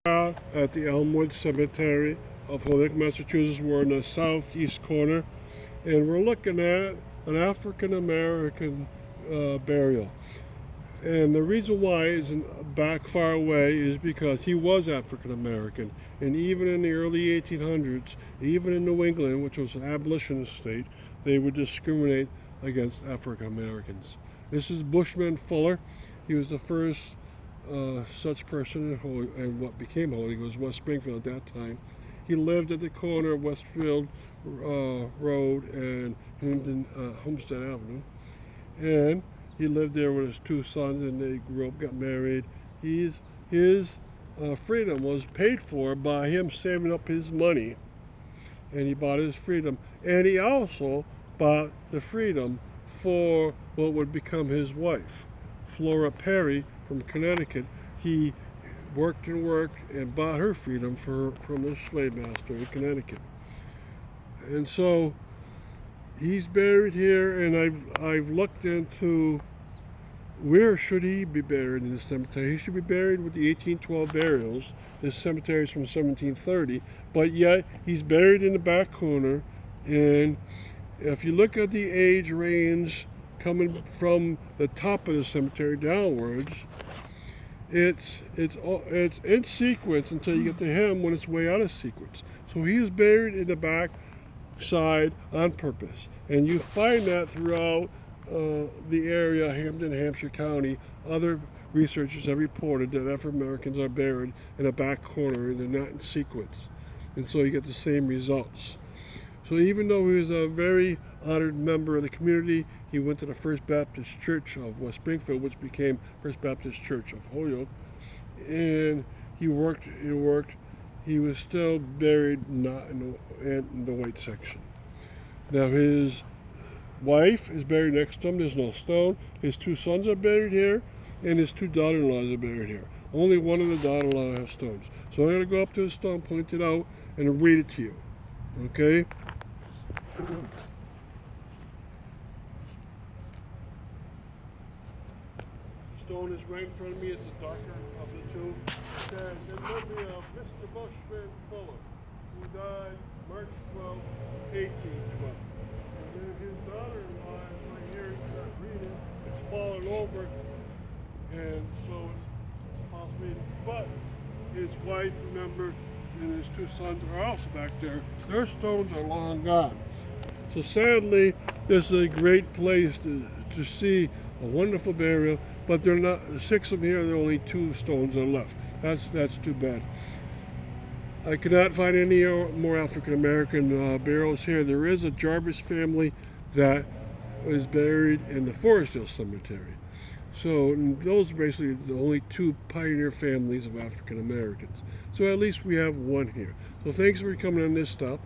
At the Elmwood Cemetery of Holyoke, Massachusetts. We're in the southeast corner, and we're looking at an African American burial. And the reason why it's back far away is because he was African American, and even in the early 1800s, even in New England, which was an abolitionist state, they would discriminate against African Americans. This is Bushman Fuller. He was the first such person in Holyoke, and what became Holyoke was West Springfield at that time. He lived at the corner of Westfield Road and Homestead Avenue, and he lived there with his two sons, and they grew up, got married. His freedom was paid for by him saving up his money, and he bought his freedom, and he also bought the freedom for what would become his wife, Flora Perry from Connecticut. He worked and bought her freedom from the slave master in Connecticut. And so he's buried here, and I've looked into where should he be buried in this cemetery. He should be buried with the 1812 burials. This cemetery is from 1730, but yet he's buried in the back corner. And if you look at the age range coming from the top of the cemetery downwards, it's in sequence until you get to him when it's way out of sequence. So he's buried in the back side on purpose, and you find that throughout the area, Hampden, Hampshire County. Other researchers have reported that African Americans are buried in a back corner and they're not in sequence, and so you get the same results. So even though he was a very honored member of the community, he went to the First Baptist Church of West Springfield, which became First Baptist Church of Holyoke, and he worked. He was still buried not in the white section. Now his wife is buried next to him. There's no stone. His two sons are buried here, and his two daughter-in-laws are buried here. Only one of the daughter-in-law has stones. So I'm going to go up to the stone, point it out, and read it to you. Okay? Stone is right in front of me. It's the darker of the two. It says, in memory of Mr. Bushman Fuller, who died March 12, 1812. And then his daughter-in-law is right here. You can't read it. It's fallen over, and so it's possibly. But his wife, remember, and his two sons are also back there. Their stones are long gone. So sadly, this is a great place to see a wonderful burial, but they're not, 6 of them here, there are only 2 stones are left. That's too bad. I could not find any more African American burials here. There is a Jarvis family that was buried in the Forestdale Cemetery. So those are basically the only 2 pioneer families of African Americans. So at least we have one here. So thanks for coming on this stop.